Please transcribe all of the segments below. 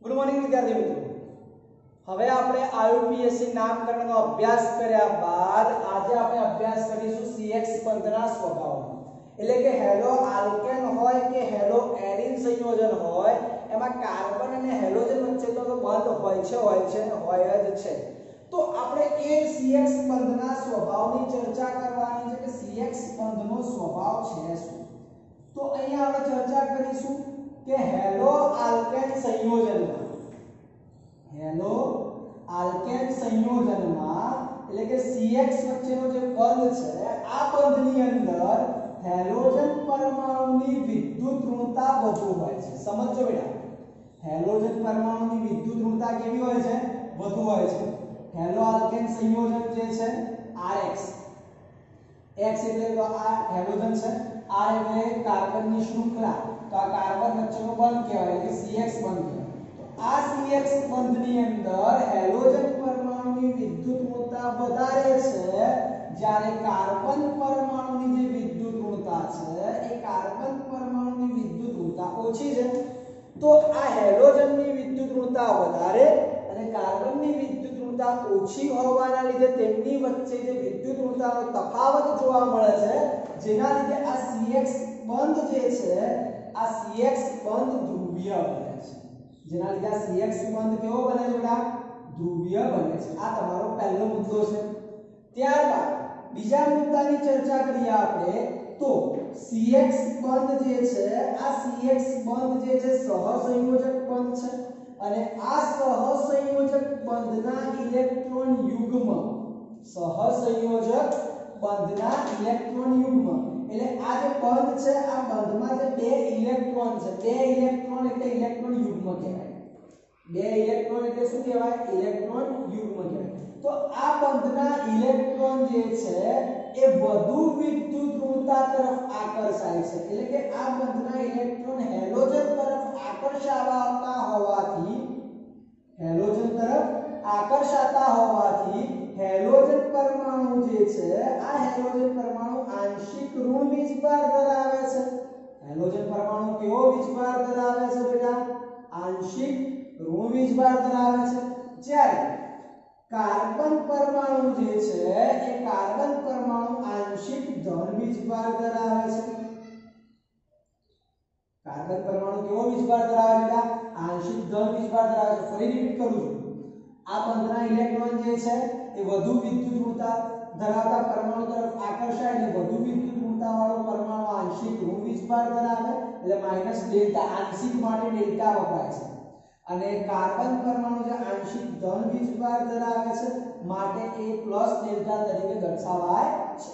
Good morning વિદ્યાર્થી મિત્રો, હવે આપણે આઈયુપીએસસી નામકરણનો અભ્યાસ કર્યા બાદ આજે આપણે અભ્યાસ કરીશું CX બંધના સ્વભાવનો। એટલે કે હેલો આલ્કેન હોય કે હેલો એરીન સંયોજન હોય એમાં કાર્બન અને હેલોજન વચ્ચે તો બંધ હોય જ છે। તો આપણે એ CX બંધના સ્વભાવની ચર્ચા કરવાની છે કે CX બંધનો સ્વભાવ છે શું। તો અહીંયા આપણે ચર્ચા કરીશું કે હેલો આલ્કેન સંયોજનમાં એટલે કે CX વચ્ચેનો જે બંધ છે આ બંધની અંદર હેલોજન પરમાણુની વિદ્યુત ઋણતા વધુ હોય છે। સમજો બેટા, હેલોજન પરમાણુની વિદ્યુત ઋણતા કેવી હોય છે? વધુ હોય છે। હેલો આલ્કેન સંયોજન જે છે RX, X એટલે તો આ હેલોજન છે, R એટલે કાર્બનની શૃંખલા, તો આ કાર્બન વચ્ચેનો બંધ કહેવાય એટલે CX બંધ કહેવાય। આ CX બંધની અંદર હેલોજન પરમાણુની વિદ્યુત ઋણતા વધારે છે, જ્યારે કાર્બન પરમાણુની જે વિદ્યુત ઋણતા છે એ કાર્બન પરમાણુની વિદ્યુત ઋણતા ઓછી છે। તો આ હેલોજનની વિદ્યુત ઋણતા વધારે અને કાર્બનની વિદ્યુત ઋણતા ઓછી હોવાના લીધે તેમની વચ્ચે જે વિદ્યુત ઋણતાનો તફાવત જોવા મળે છે, જેના લીધે આ CX બંધ જે છે આ CX બંધ ધ્રુવીય બને છે। જેના લીધે આ CX બંધ કેવો બને છે બેટા? ધ્રુવીય બને છે। આ તમારો પહેલો મુદ્દો છે। ત્યારબાદ બીજા મુદ્દાની ચર્ચા કરીએ આપણે તો CX બંધ જે છે આ CX બંધ જે છે સહસંયોજક બંધ છે અને આ સહસંયોજક બંધના ઇલેક્ટ્રોન યુગ્મ એટલે આ જે બંધ છે આ બંધમાં જે બે ઇલેક્ટ્રોન છે, બે ઇલેક્ટ્રોન એટલે ઇલેક્ટ્રોન યુગ્મ કહેવાય। બે ઇલેક્ટ્રોન એટલે શું કહેવાય? ઇલેક્ટ્રોન યુગ્મ કહેવાય। તો આ બંધના ઇલેક્ટ્રોન જે છે એ વધુ વિદ્યુત ઋણતા તરફ આકર્ષાય છે। એટલે કે આ બંધના ઇલેક્ટ્રોન હેલોજન તરફ આકર્ષાતા હોવાથી હેલોજન પરમાણુ જે છે આ હેલોજન પરમાણુ આંશિક ઋણ વીજભાર ધરાવે છે। હેલોજન પરમાણુ કેવો વીજભાર ધરાવે છે બેટા? આંશિક ઋણ વીજભાર ધરાવે છે। જ્યારે કાર્બન પરમાણુ જે છે એ કાર્બન પરમાણુ આંશિક ધન વીજભાર ધરાવે છે। કાર્બન પરમાણુ કેવો વીજભાર ધરાવે છે? આંશિક ધન વીજભાર ધરાવે છે। ફરી રિપીટ કરું છું, આ બંધના ઇલેક્ટ્રોન જે છે એ વધુ વિદ્યુત ઋણતા ધરાવતા પરમાણુ તરફ આકર્ષાય એટલે વધુ વિદ્યુત ઋણતા વાળો પરમાણુ આંશિક ઋણ વીજભાર ધરાવે એટલે માઈનસ ડેલ્ટા, આંશિક માટે ડેલ્ટા વપરાય છે, અને કાર્બન પરમાણુ જે આંશિક ધન વીજભાર ધરાવે છે માટે એ પ્લસ ડેલ્ટા તરીકે દર્શાવાય છે।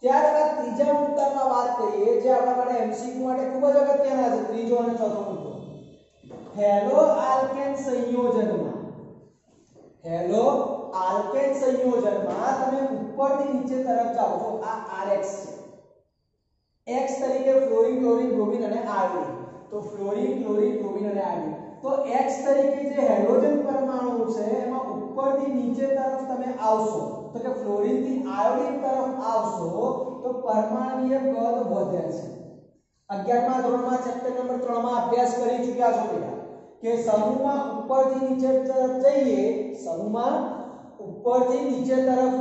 ત્યારબાદ ત્રીજા મુદ્દામાં વાત કરીએ જે આપણા માટે એમસીક્યુ માટે ખૂબ જ અગત્યના છે। ત્રીજો અને ચોથો મુદ્દો, હેલો આલ્કેન સંયોજનમાં તમે ઉપરથી નીચે તરફ જાઓ છો, આ RX છે, X તરીકે ફ્લોરિન, ક્લોરીન, બ્રોમિન અને આયોડિન, તો ફ્લોરિન, ક્લોરીન, બ્રોમિન અને આયોડિન, તો X તરીકે જે હેલોજન પરમાણુ છે એમાં ઉપરથી નીચે તરફ તમે આવશો તો કે ફ્લોરિન થી આયોડિન તરફ આવશો તો પરમાણુય કદ વધે છે। 11મા ધોરણમાં ચેપ્ટર નંબર 3 માં અભ્યાસ કરી ચૂક્યા છો બેટા કે સમૂહમાં ઉપરથી નીચે તરફ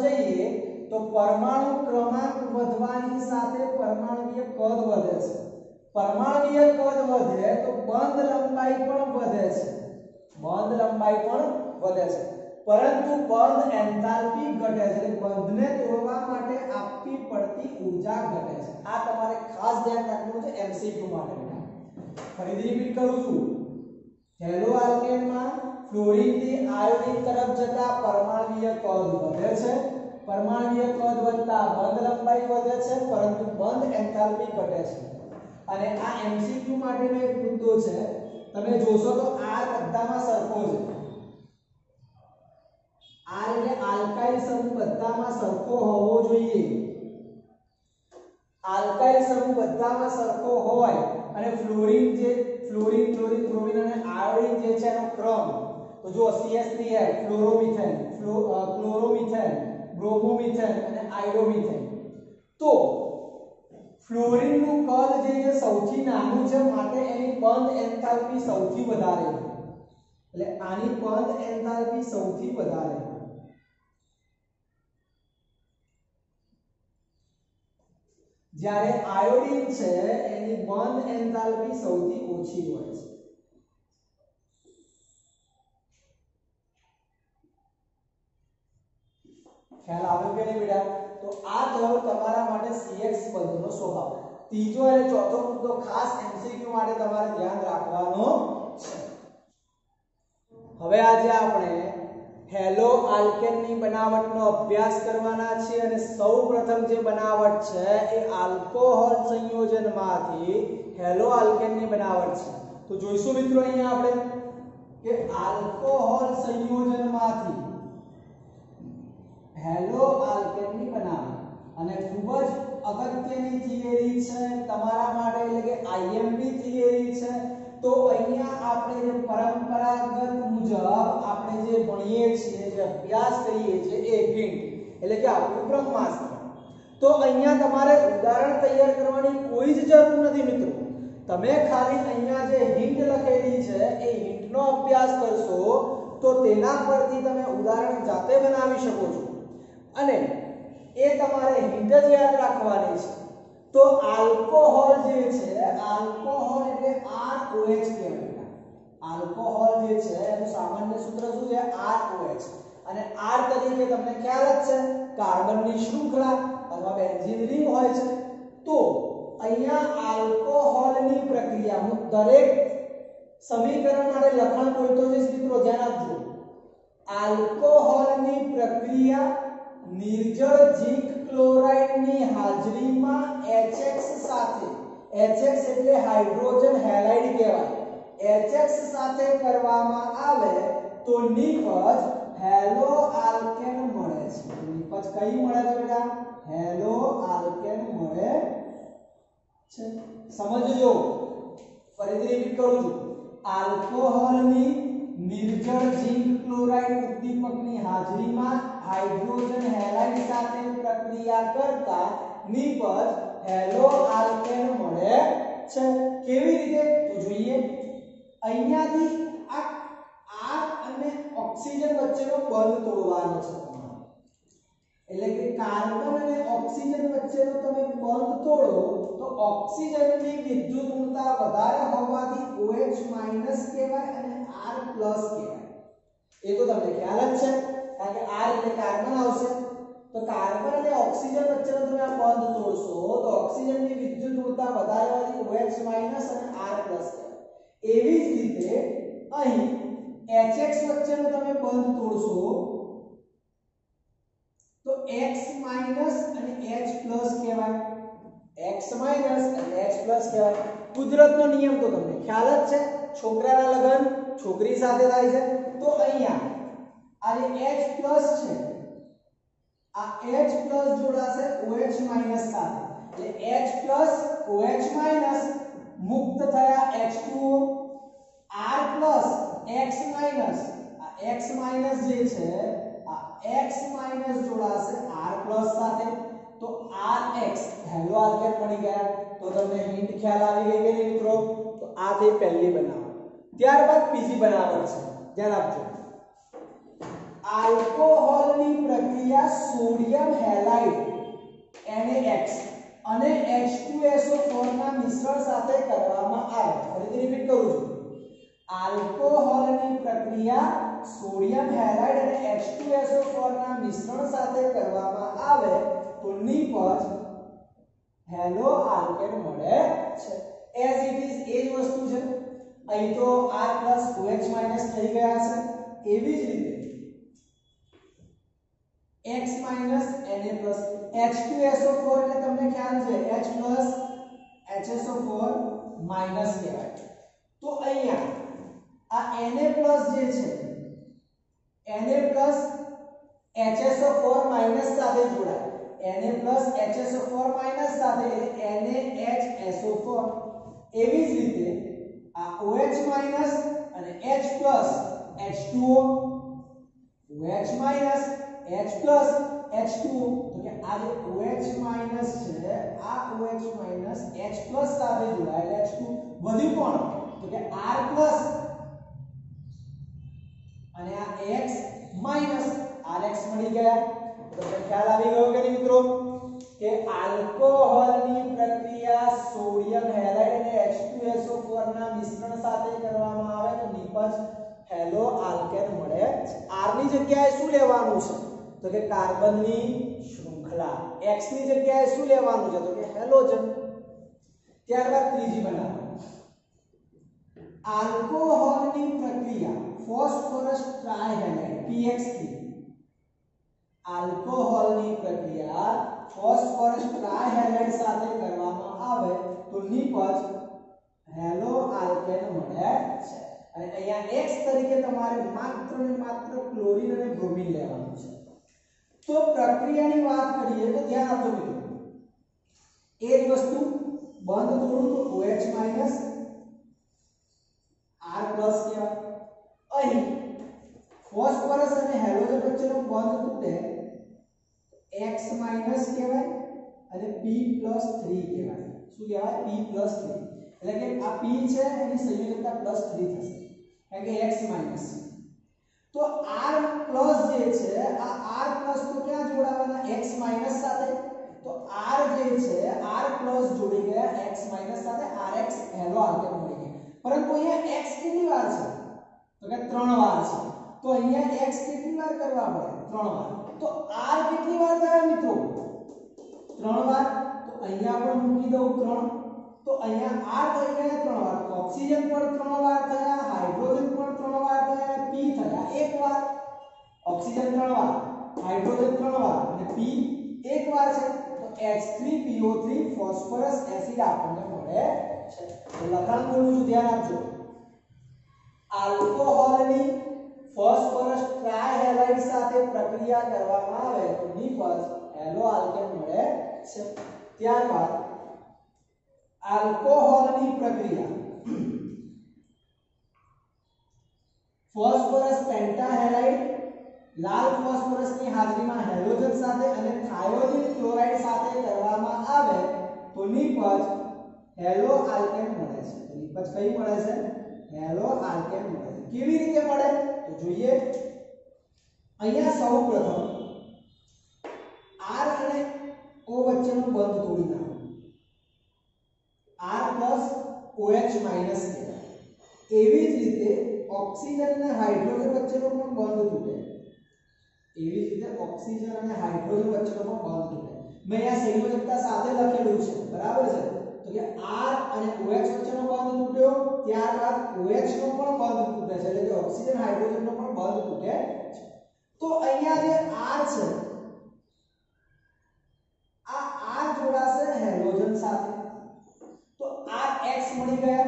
જઈએ તો પરમાણુ ક્રમાંક વધવાની સાથે પરમાણુય કદ વધે છે। પરમાણુય કદ વધે તો બંધ લંબાઈ પણ વધે છે, પરંતુ બંધ એન્થાલ્પી ઘટે છે, એટલે બંધને તોડવા માટે આપવી પડતી ઊર્જા ઘટે છે। આ તમારે ખાસ ધ્યાન રાખવું છે એમસીક્યુ માટે। ફરીથી રિપીટ કરું છું, હેલો આલ્કેનમાં ફ્લોરિન થી આયોડિન તરફ જતા પરમાણુય કદ વધે છે, પરમાણુય કદ વધતા બંધ લંબાઈ વધે છે, પરંતુ બંધ એન્થાલ્પી ઘટે છે। અને આ એમસીક્યુ માટેનો એક મુદ્દો છે, તમે જોશો તો R બધામાં સરખો છે, R એટલે આલ્કાઇલ સમૂહ બધામાં સરખો હોવો જોઈએ। આલ્કાઇલ સમૂહ બધામાં સરખો હોય અને ફ્લોરિન, ક્લોરીન, બ્રોમિન અને આયોડિન જે છે એનો ક્રમ તો જો CH3F, ક્લોરોમિથેન, બ્રોમોમિથેન અને આયોડોમિથેન, તો ફ્લોરિનનું કદ જે છે સૌથી નાનું છે માટે એની બંધ એન્થાલ્પી સૌથી વધારે છે। એટલે આની બંધ એન્થાલ્પી સૌથી વધારે, જ્યારે આયોડીન છે એની બંધ એન્થાલ્પી સૌથી ઓછી હોય છે. ખ્યાલ આવ્યો કે નહીં બેટા? તો આ થયો તમારા માટે CX બંધનો સ્વભાવ. ત્રીજો અને ચોથો મુદ્દો ખાસ MCQ માટે તમારે ધ્યાન રાખવાનો છે. હવે આજે આપણે હેલો આલ્કેનની બનાવટનો અભ્યાસ કરવાના છીએ અને સૌપ્રથમ જે બનાવટ છે એ આલ્કોહોલ સંયોજનમાંથી હેલો આલ્કેનની બનાવટ છે. તો જોઈશું મિત્રો અહીંયા આપણે કે આલ્કોહોલ સંયોજનમાંથી હેલો આલ્કેનની બનાવટ, અને ખૂબ જ અગત્યની થિયરી છે તમારા માટે, એટલે કે IMP થિયરી છે. તો અહીંયા આપણે જે પરંપરાગત મુજબ આપણે જે ભણીએ છીએ, જે અભ્યાસ કરીએ છીએ એ હિન્ટ, એટલે કે આપણું બ્રહ્માસ્ત્ર. તો અહીંયા તમારે ઉદાહરણ તૈયાર કરવાની કોઈ જ જરૂર નથી મિત્રો. તમે ખાલી અહીંયા જે હિન્ટ લખેલી છે એ હિન્ટનો અભ્યાસ કરશો તો તેના પરથી તમે ઉદાહરણ જાતે બનાવી શકો છો, અને એ તમારે હિન્ટ જ યાદ રાખવાની છે. તો આલ્કોહોલ જે છે, આલ્કોહોલ એટલે ROH કહેવાય. આલ્કોહોલ જે છે એનું સામાન્ય સૂત્ર શું છે? ROH. અને R તરીકે તમને ખ્યાલ જ છે કાર્બનની શૃંખલા અથવા બેન્ઝીન રિંગ હોય છે. તો અહીંયા આલ્કોહોલની પ્રક્રિયા, હું દરેક સમીકરણ માટે લખાણ બોલતો જઈશ મિત્રો, ધ્યાન આપજો. આલ્કોહોલની પ્રક્રિયા નિર્જળ ઝીંક ક્લોરાઇડની હાજરીમાં HX સાથે, HX એટલે હાઇડ્રોજન હેલાઇડ કહેવાય, HX સાથે કરવામાં આવે તો નિપજ હેલો આલ્કેન મળે છે. નિપજ કઈ મળે છે બેટા? હેલો આલ્કેન મળે છે. સમજજો, ફરીથી રિપીટ કરું છું. આલ્કોહોલની નિર્જળ ઝીંક ક્લોરાઇડ ઉદ્દીપકની હાજરીમાં હાઇડ્રોજન હેલાઇડ સાથે પ્રક્રિયા કરતા નિપજ હેલો આલ્કેન મળે છે. કેવી રીતે? તો જોઈએ. અહીંયાથી આ R અને ઓક્સિજન વચ્ચેનો બંધ તોડવાનો છે તમારે. એટલે કે કાર્બન અને ઓક્સિજન વચ્ચેનો તમે બંધ તોડો તો ઓક્સિજનની વિદ્યુત ઋણતા વધારે હોવાથી OH- કહેવાય અને R+ કહેવાય. એ તો તમને ખ્યાલ જ છે, કારણ કે R એટલે કાર્બન આવશે. તો કાર્બન અને ઓક્સિજન વચ્ચેનો તમે આ બંધ તોડશો તો ઓક્સિજનની વિદ્યુત ઋણતા વધારે હોવાથી OH- અને R+ કહેવાય. એવી જ રીતે અહીં HX વચ્ચેનો તમે બંધ તોડશો તો X- અને H+ કહેવાય. X- અને H+ કહેવાય. કુદરતનો નિયમ તો તમને ખ્યાલ જ છે, છોકરાના લગન છોકરી સાથે થાય છે. તો અહીંયા આ જે H+ છે, આ H+ જોડાશે OH- સાથે, એટલે H+OH- મુક્ત થયા H2O, R+ X-, આ X- જે છે આ X- જોડાશે R+ સાથે. તો RX હેલો આલ્કેન બની ગયા. તો તમને હિન્ટ ખ્યાલ આવી ગઈ કે નહીં મિત્રો? તો આ થઈ પહેલી બનાવટ. ત્યારબાદ બીજી બનાવટ છે, ધ્યાન આપજો. આલ્કોહોલની પ્રક્રિયા સોડિયમ હેલાઇડ NaX અને H2SO4 ના મિશ્રણ સાથે કરવામાં આવે. ફરીથી રિપીટ કરું છું. આલ્કોહોલની પ્રક્રિયા સોડિયમ હેલાઇડ અને H2SO4 ના મિશ્રણ સાથે કરવામાં આવે તો નિપજ હેલો આલ્કેન મળે છે. એઝ ઇટ ઇઝ એ જ વસ્તુ છે. અહીં તો R+ OH- થઈ ગયા છે. એવી જ રીતે X- Na+, H2SO4 એટલે તમને ખ્યાલ છે H+ HSO4- કહેવાય. તો અહીંયા આ Na+ જે છે Na+ HSO4- સાથે જોડાય. Na+ HSO4- સાથે એટલે NaHSO4. એવી જ રીતે આ OH- અને H+ H2O, OH- H+ H2O. તો કે આ જે OH- છે આ OH- H+ સાથે જોડાયેલ H2 વધ્યું કોણ? તો કે R+ અને આ x માઈનસ rx મળી ગયા. તો ખ્યાલ આવી ગયો કે નહીં મિત્રો કે આલ્કોહોલની પ્રક્રિયા સોડિયમ હેલાઇડ અને H2SO4 ના મિશ્રણ સાથે કરવામાં આવે તો નિપજ હેલો આલ્કેન મળે. r ની જગ્યાએ શું લેવાનું છે તો કે કાર્બનની શૃંખલા. x ની જગ્યાએ શું લેવાનું છે તો કે હેલોજન. ત્યારબાદ ત્રીજી બનાવો આલ્કોહોલની પ્રક્રિયા ફોસ્ફરસ ટ્રાયહેલાઇડ pX3. આલ્કોહોલની પ્રક્રિયા ફોસ્ફરસ ટ્રાયહેલાઇડ સાથે કરવામાં આવે તો નિપજ હેલો આલ્કેન મળે છે. અને અહીંયા x તરીકે તમારે માત્ર ને માત્ર ક્લોરીન અને બ્રોમિન લેવાનું છે. તો પ્રક્રિયાની વાત કરીએ તો ધ્યાન આપજો મિત્રો. એ જ વસ્તુ બંધ થોડું તો OH માઈનસ R પ્લસ કહેવાય. અહીં ફોસ્ફરસ અને હેલોજન વચ્ચેનો બંધ તૂટે X માઈનસ કહેવાય અને P પ્લસ 3 કહેવાય. શું કહેવાય P પ્લસ 3. એટલે કે આ P છે એની સંયોજકતા પ્લસ 3 થશે કારણ કે X માઈનસ. તો R પ્લસ જે છે આ R પ્લસ તો ક્યાં જોડાવાના X માઈનસ સાથે. તો R જે છે R પ્લસ જોડી ગયા X માઈનસ સાથે RX હેલો આલ્કેન મળી ગયા. પરંતુ અહીંયા X કેટલી વાર છે તો કે 3 વાર છે. તો અહીંયા X કેટલી વાર કરવા પડે 3 વાર. તો R કેટલી વાર થયા મિત્રો 3 વાર. તો અહીંયા પણ મૂકી દઉં 3. તો અહીંયા R થઈ ગયા 3 વાર. ઓક્સિજન પણ 3 વાર થયા, હાઇડ્રોજન પણ 3 વાર થયા અને P થયા 1 વાર. ઓક્સિજન 3 વાર, હાઇડ્રોજન 3 વાર અને P 1 વાર છે. તો H3PO3 ફોસ્ફરસ એસિડ આપણને મળે છે. તો લખાણ બોલું છું ધ્યાન આપજો. આલ્કોહોલની ફોસ્ફરસ ટ્રાયહેલાઇડ સાથે પ્રક્રિયા કરવામાં આવે તો નિપજ હેલો આલ્કેન મળે છે. ત્યારબાદ આલ્કોહોલની પ્રક્રિયા ફોસ્ફરસ પેન્ટાહેલાઇડ લાલ ફોસ્ફરસની હાજરીમાં હેલોજન સાથે અને થાયોનિલ ક્લોરાઇડ સાથે કરવામાં આવે તો નિપજ હેલો આલ્કેન મળે છે. તો નિપજ કઈ મળે છે હેલો આલ્કેન મળે છે. કેવી રીતે મળે તો જોઈએ. અહીંયા સૌપ્રથમ R અને O વચ્ચેનો બંધ તોડી નાખો. R પ્લસ OH માઈનસ કહેવાય. એવી જ રીતે ઓક્સિજન અને હાઇડ્રોજન વચ્ચેનો પણ બંધ તૂટે. એવી જ રીતે ઓક્સિજન અને હાઇડ્રોજન વચ્ચેનો પણ બંધ તૂટે. મેં અહીંયા સંયોજકતા સાથે લખેલું છે બરાબર છે. તો કે R અને OH વચ્ચેનો બંધ તૂટ્યો, ત્યારબાદ OH નો પણ બંધ તૂટે છે એટલે કે ઓક્સિજન હાઇડ્રોજન નો પણ બંધ તૂટે છે. તો અહીંયા જે R છે આ R જોડાશે હેલોજન સાથે તો RX મળી ગયા.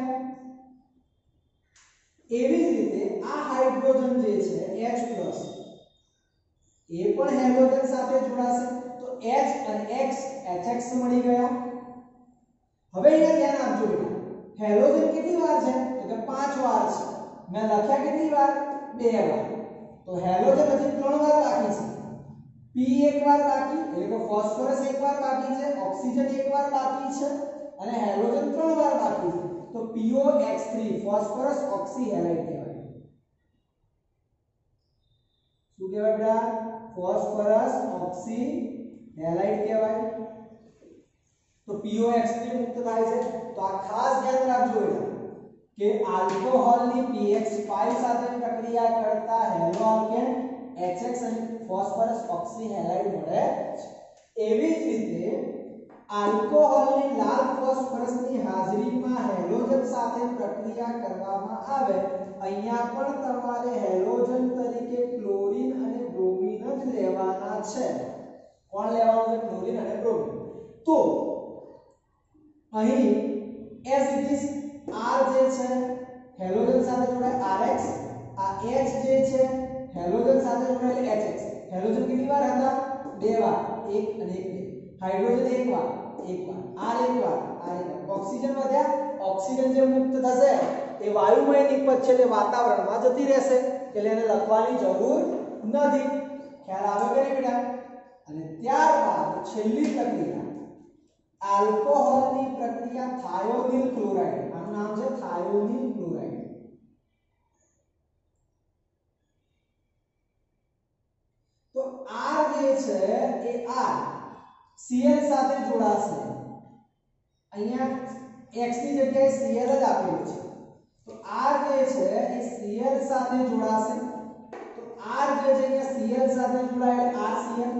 એવી જ રીતે આ હાઇડ્રોજન જે છે H+ એ પણ હેલોજન સાથે જોડાશે તો H અને X HX મળી ગયા. હવે અહીંયા ધ્યાન આપજો બેટા. હેલોજન કેટલી વાર છે તો કે 5 વાર છે. મેં લખ્યા કેટલી વાર 2 વાર. તો હેલોજન હજી 3 વાર બાકી છે. P 1 વાર બાકી એટલે કે ફોસ્ફરસ 1 વાર બાકી છે, ઓક્સિજન 1 વાર બાકી છે અને હેલોજન 3 વાર બાકી છે. તો POX3 ફોસ્ફરસ ઓક્સી હેલાઇડ કહેવાય. શું કહેવાય બેટા ફોસ્ફરસ ઓક્સી હેલાઇડ કહેવાય. તો POX3 મુક્ત થાય છે. તો આ ખાસ ધ્યાન રાખજો બેટા કે આલ્કોહોલની pH5 સાથે પ્રક્રિયા કરતા હેલો આલ્કેન HX અને ફોસ્ફરસ ઓક્સી હેલાઇડ મળે છે. એવી જ રીતે આલ્કોહોલની લાલ ફોસ્ફરસની હાજરીમાં હેલોજન સાથે પ્રક્રિયા કરવામાં આવે અહીંયા પણ તમારે હેલોજન તરીકે ક્લોરીન અને બ્રોમિન જ લેવાના છે. કોણ લેવાનું છે ક્લોરીન અને બ્રોમિન. તો અહીં as it is R જે છે હેલોજન સાથે જોડાય RX, આ H જે છે હેલોજન સાથે જોડાયેલ HX. હેલોજન કેટલી વાર હતા 2 વાર, 1 અને 1 હાઇડ્રોજન 1 વાર, 1 વાર, R 1 વાર, R 1 વાર. ઓક્સિજન વધ્યા, ઓક્સિજન જે મુક્ત થશે એ વાયુમય નિપજ છે એટલે વાતાવરણમાં જતી રહેશે એટલે એને લખવાની જરૂર નથી. ખ્યાલ આવે કે નહીં બેટા. અને ત્યારબાદ છેલ્લી પ્રક્રિયા આલ્કોહોલની પ્રક્રિયા થાયોનિલ ક્લોરાઇડ. આનું નામ છે થાયોનિલ ક્લોરાઇડ. સાથે જોડાશે, અહીંયા x ની જગ્યાએ Cl જ આપેલું છે, તો R જે છે એ Cl સાથે જોડાશે, તો R જે છે અહીંયા Cl સાથે જોડાયેલ RCl,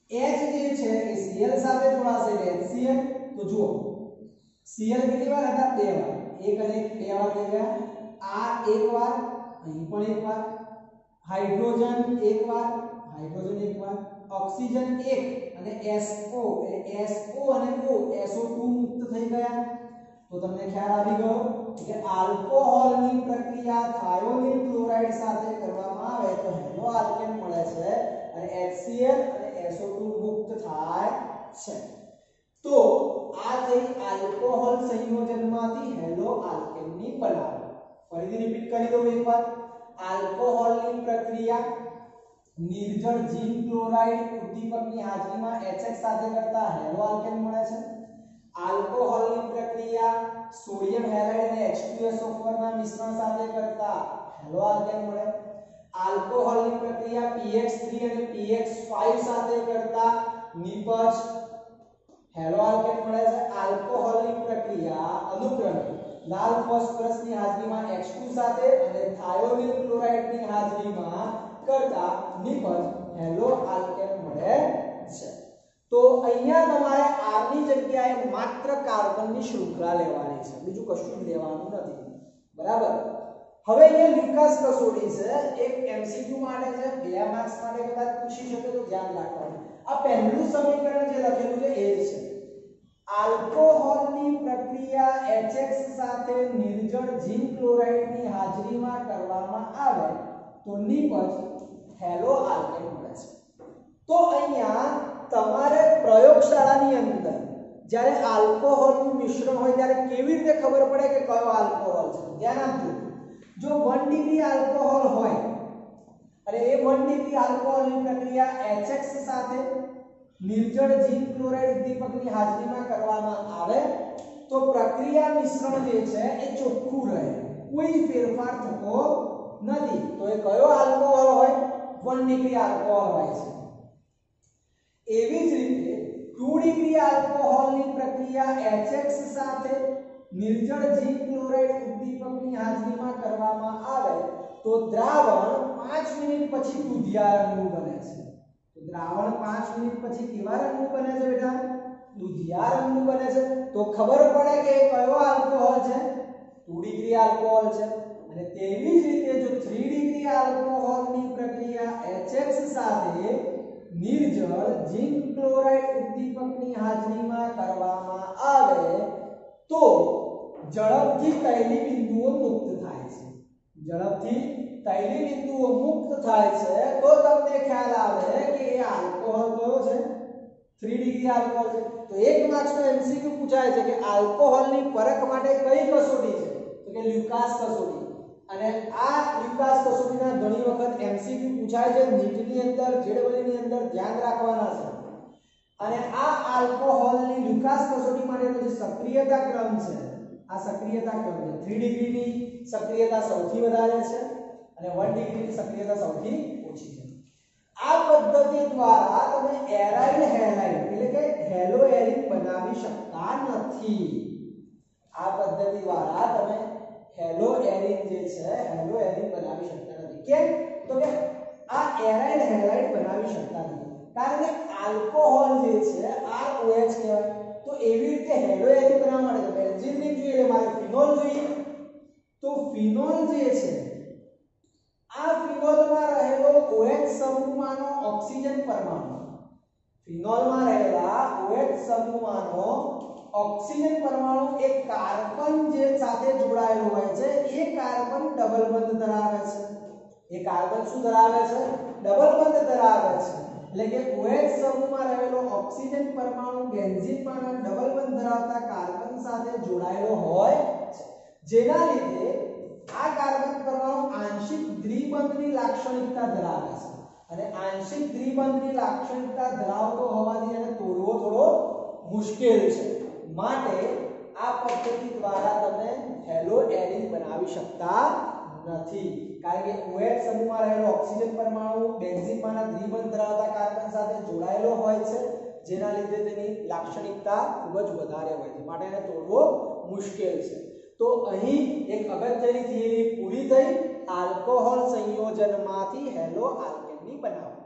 H જે છે એ Cl સાથે જોડાશે એટલે HCl. તો જુઓ Cl કેટલી વાર હતા? 2 વાર, એક અને 2 વાર થઈ ગયા, R એક વાર, અહીં પણ એક વાર, હાઇડ્રોજન એક વાર, હાઇડ્રોજન એક વાર, ઓક્સિજન એક અને SO એટલે SO અને O SO2 મુક્ત થઈ ગયા. તો તમને ખ્યાલ આવી ગયો કે આલ્કોહોલની પ્રક્રિયા થાયોનિલ ક્લોરાઇડ સાથે કરવામાં આવે તો હેલો આલ્કેન મળે છે અને HCl અને SO2 મુક્ત થાય છે. તો આ થઈ આલ્કોહોલ સંયોજનમાંથી હેલો આલ્કેનની બનાવટ. ફરીથી રિપીટ કરી દઉં એકવાર. આલ્કોહોલની પ્રક્રિયા નિર્જળ ઝીંક ક્લોરાઇડ ઉદ્દીપકની હાજરીમાં HX સાથે કરતા હેલો આલ્કેન મળે છે. આલ્કોહોલની પ્રક્રિયા સોડિયમ હેલાઇડ અને H2SO4 ના મિશ્રણ સાથે કરતા હેલો આલ્કેન મળે. આલ્કોહોલની પ્રક્રિયા pH3 અને pH5 સાથે કરતા નિપજ હેલો આલ્કેન મળે છે. આલ્કોહોલની પ્રક્રિયા અનુક્રમે લાલ ફોસ્ફરસની હાજરીમાં H2 સાથે અને થાયોનિલ ક્લોરાઇડની હાજરીમાં કરતા નિપજ હેલો આલ્કેન મળે છે. તો અહીંયા તમારે R ની જગ્યાએ માત્ર કાર્બનની શૃંખલા લેવાની છે, બીજું કશું જ લેવાનું નથી. બરાબર. હવે અહીંયા લ્યુકાસ કસોટી છે, એક MCQ માટે છે, 2 માર્ક્સ માટે કદાચ પૂછી શકે તો ધ્યાન રાખવાનું. આ પહેલું સમીકરણ જે લખેલું છે એ જ છે. આલ્કોહોલની પ્રક્રિયા HX સાથે નિર્જળ ઝીંક ક્લોરાઇડની હાજરીમાં કરવામાં આવે તો નિપજ હેલો આલ્કેન મળે છે. તો અહીંયા તમારે પ્રયોગશાળાની અંદર જ્યારે આલ્કોહોલનું મિશ્રણ હોય ત્યારે કેવી રીતે ખબર પડે કે કયો આલ્કોહોલ છે? ધ્યાન આપજો. જો 1 ડિગ્રી આલ્કોહોલ હોય અને એ 1 ડિગ્રી આલ્કોહોલની પ્રક્રિયા HX સાથે નિર્જળ ઝીંક ક્લોરાઇડ ઉદ્દીપકની હાજરીમાં કરવામાં આવે તો પ્રક્રિયા મિશ્રણ જે છે એ ચોખ્ખું રહે, કોઈ ફેરફાર થતો નથી. તો એ કયો આલ્કોહોલ હોય? 1 ડિગ્રી આલ્કોહોલ હોય છે. એવી જ રીતે 2 ડિગ્રી આલ્કોહોલની પ્રક્રિયા HX સાથે નિર્જળ ઝીંક ક્લોરાઇડ ઉદ્દીપકની હાજરીમાં કરવામાં આવે તો દ્રાવણ 5 મિનિટ પછી દૂધિયા રંગનું બને છે. તો દ્રાવણ 5 મિનિટ પછી કેવા રંગનું બને છે બેટા? દૂધિયા રંગનું બને છે. તો ખબર પડે કે કયો આલ્કોહોલ છે? 2 ડિગ્રી આલ્કોહોલ છે. અને તેવી જ રીતે જો 3 ડિગ્રી આલ્કોહોલની પ્રક્રિયા HX સાથે નિર્જળ ઝીંક ક્લોરાઇડ ઉદ્દીપકની હાજરીમાં કરવામાં આવે તો ઝડપથી તૈલી બિંદુઓ મુક્ત થાય છે. ઝડપથી તૈલી બિંદુઓ મુક્ત થાય છે તો તમને ખ્યાલ આવે કે એ આલ્કોહોલ કયો છે? 3 ડિગ્રી આલ્કોહોલ છે. તો 1 માર્ક્સનો MCQ પૂછાય છે કે આલ્કોહોલની પરખ માટે કઈ કસોટી છે? તો કે લ્યુકાસ કસોટી. અને આ લ્યુકાસ કસોટીના ઘણી વખત MCQ પૂછાય છે નીટની અંદર, જેડબલની અંદર ધ્યાન રાખવાના છે. અને આ આલ્કોહોલની લ્યુકાસ કસોટી માટેનો જે સક્રિયતા ક્રમ છે, આ સક્રિયતા ક્રમ છે 3 ડિગ્રીની સક્રિયતા સૌથી વધારે છે અને 1 ડિગ્રીની સક્રિયતા સૌથી ઓછી છે. આ પદ્ધતિ દ્વારા તમે એરાઇલ હેલાઇડ એટલે કે હેલો એરિન બનાવી શકતા નથી. આ પદ્ધતિ દ્વારા તમે હેલો એરિન જે છે હેલો એરિન બનાવી શકતા નથી. કેમ? તો કે આ એરાઇલ હેલાઇડ બનાવી શકતા નથી કારણ કે આલ્કોહોલ જે છે ROH કહેવાય. તો એવી રીતે હેલો એરિન બનાવવા માટે બેન્ઝીન નહીં જોઈએ એટલે મારે ફિનોલ જોઈએ. તો ફિનોલ જે છે આ ફિનોલમાં રહેલો OH સમૂહમાંનો ઓક્સિજન પરમાણુ, ફિનોલમાં રહેલા OH સમૂહમાંનો ઓક્સિજન પરમાણુ એક કાર્બન જે સાથે જોડાયેલો હોય છે એ કાર્બન ડબલ બંધ ધરાવે છે. એ કાર્બન શું ધરાવે છે? ડબલ બંધ ધરાવે છે. એટલે કે OH સમૂહમાં રહેલો ઓક્સિજન પરમાણુ બેન્ઝીનમાંના ડબલ બંધ ધરાવતા કાર્બન સાથે જોડાયેલો હોય છે, જેના લીધે આ કાર્બન પરમાણુ આંશિક દ્વિબંધની લાક્ષણિકતા ધરાવે છે. અને આંશિક દ્વિબંધની લાક્ષણિકતા ધરાવતો હોવાથી એને તોડવો થોડો મુશ્કેલ છે. માટે આ પદ્ધતિ દ્વારા તમે હેલો એરિન બનાવી શકતા નથી કારણ કે OH સમૂહમાં રહેલો ઓક્સિજન પરમાણુ બેન્ઝીનમાંના દ્વિબંધ ધરાવતા કાર્બન સાથે જોડાયેલો હોય છે, જેના લીધે તેની લાક્ષણિકતા ખૂબ જ વધારે હોય છે, માટે એને તોડવો મુશ્કેલ છે. તો અહીં એક અગત્યની થિયરી પૂરી થઈ, આલ્કોહોલ સંયોજનમાંથી હેલો આલ્કેનની બનાવટ.